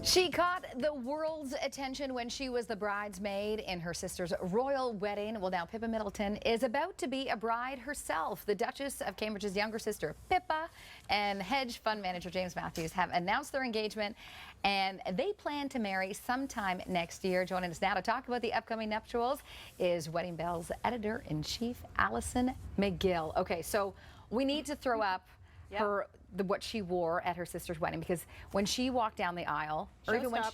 She caught the world's attention when she was the bridesmaid in her sister's royal wedding. Well, now Pippa Middleton is about to be a bride herself. The Duchess of Cambridge's younger sister, Pippa, and hedge fund manager James Matthews have announced their engagement, and they plan to marry sometime next year. Joining us now to talk about the upcoming nuptials is Wedding Belle's editor-in-chief, Alison McGill. Okay, so we need to throw up what she wore at her sister's wedding, because when she walked down the aisle, or even when she,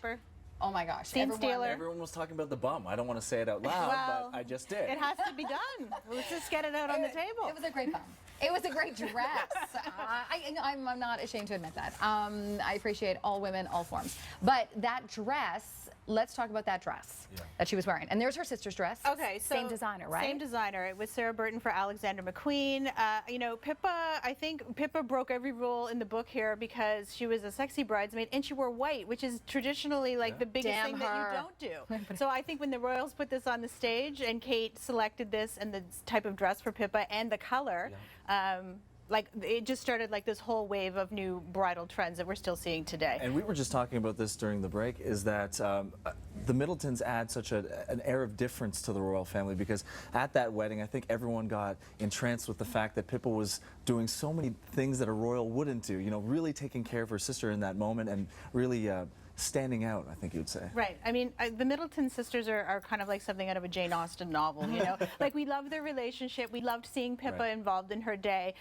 oh my gosh, everyone was talking about the bum. I don't want to say it out loud, but I just did. It has to be done. Let's just get it out on the table. It was a great bum. It was a great dress. I'm not ashamed to admit that. I appreciate all women, all forms. But that dress, let's talk about that dress that she was wearing. And there's her sister's dress. Okay, so same designer, right? Same designer. It was Sarah Burton for Alexander McQueen. You know, Pippa, I think Pippa broke every rule in the book here because she was a sexy bridesmaid and she wore white, which is traditionally like the biggest thing that you don't do. So I think when the royals put this on the stage and Kate selected this and the type of dress for Pippa and the color, like it just started like this whole wave of new bridal trends that we're still seeing today. And we were just talking about this during the break, is that the Middletons add such an air of difference to the royal family, because at that wedding I think everyone got entranced with the fact that Pippa was doing so many things that a royal wouldn't do, you know, really taking care of her sister in that moment and really standing out, I think you would say. Right. I mean, the Middleton sisters are kind of like something out of a Jane Austen novel, you know? Like, we love their relationship. We loved seeing Pippa involved in her day.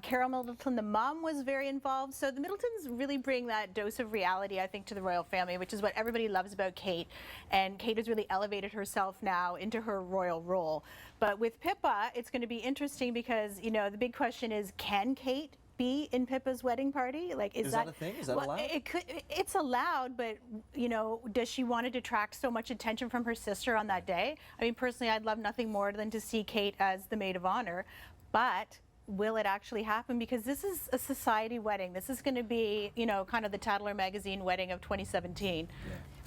Carol Middleton, the mom, was very involved. So the Middletons really bring that dose of reality, I think, to the royal family, which is what everybody loves about Kate. And Kate has really elevated herself now into her royal role. But with Pippa, it's going to be interesting because, you know, the big question is, can Kate be in Pippa's wedding party? Like, is that a thing? Is that allowed? It's allowed, but you know, does she want to detract so much attention from her sister on that day? I mean, personally, I'd love nothing more than to see Kate as the maid of honor, but will it actually happen? Because this is a society wedding. This is going to be, you know, kind of the Tatler magazine wedding of 2017.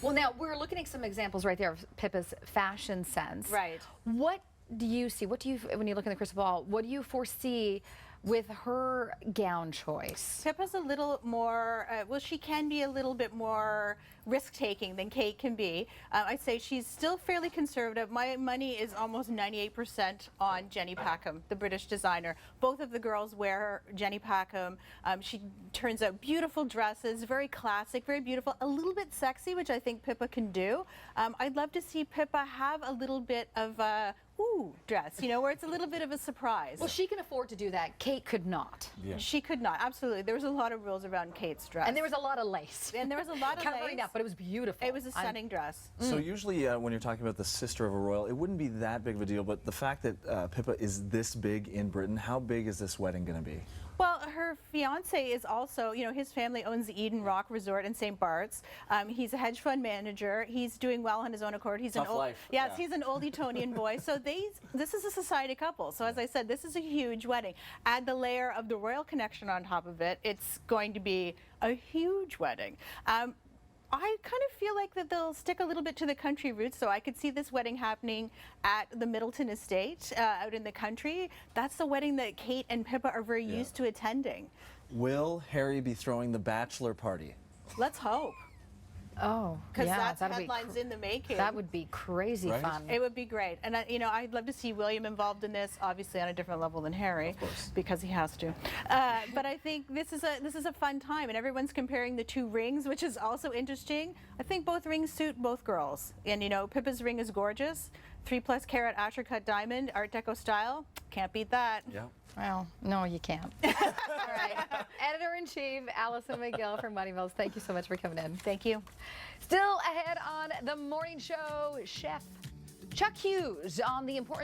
Well, now we're looking at some examples right there of Pippa's fashion sense. Right. What do you see? What do you, when you look in the crystal ball, what do you foresee with her gown choice? Pippa's a little more, well, she can be a little bit more risk-taking than Kate can be. I'd say she's still fairly conservative. My money is almost 98% on Jenny Packham, the British designer. Both of the girls wear Jenny Packham. She turns out beautiful dresses, very classic, very beautiful, a little bit sexy, which I think Pippa can do. I'd love to see Pippa have a little bit of a dress, you know, where it's a little bit of a surprise. Well, she can afford to do that. Kate could not. She could not, absolutely. There was a lot of rules around Kate's dress. And there was a lot of lace. And there was a lot of covering lace. up, but it was beautiful. It was a stunning dress. So usually when you're talking about the sister of a royal, it wouldn't be that big of a deal, but the fact that Pippa is this big in Britain, how big is this wedding going to be? Well, her fiance is also, you know, his family owns the Eden Rock Resort in St. Bart's. He's a hedge fund manager. He's doing well on his own accord. He's Tough an old, life. Yes, he's an old Etonian boy. So this is a society couple. So as I said, this is a huge wedding. Add the layer of the royal connection on top of it, it's going to be a huge wedding. I kind of feel like that they'll stick a little bit to the country roots, so I could see this wedding happening at the Middleton estate out in the country. That's the wedding that Kate and Pippa are very used to attending. Will Harry be throwing the bachelor party? Let's hope. Oh, because yeah, that's headlines in the making. That would be crazy fun. It would be great, and you know, I'd love to see William involved in this, obviously on a different level than Harry, of course, because he has to. But I think this is a fun time, and everyone's comparing the two rings, which is also interesting. I think both rings suit both girls, and you know, Pippa's ring is gorgeous, 3+ carat Asher cut diamond, Art Deco style. Can't beat that. Yeah. Well, no, you can't. All right. Editor-in-Chief Alison McGill from Wedding Bells, thank you so much for coming in. Thank you. Still ahead on the morning show, Chef Chuck Hughes on the importance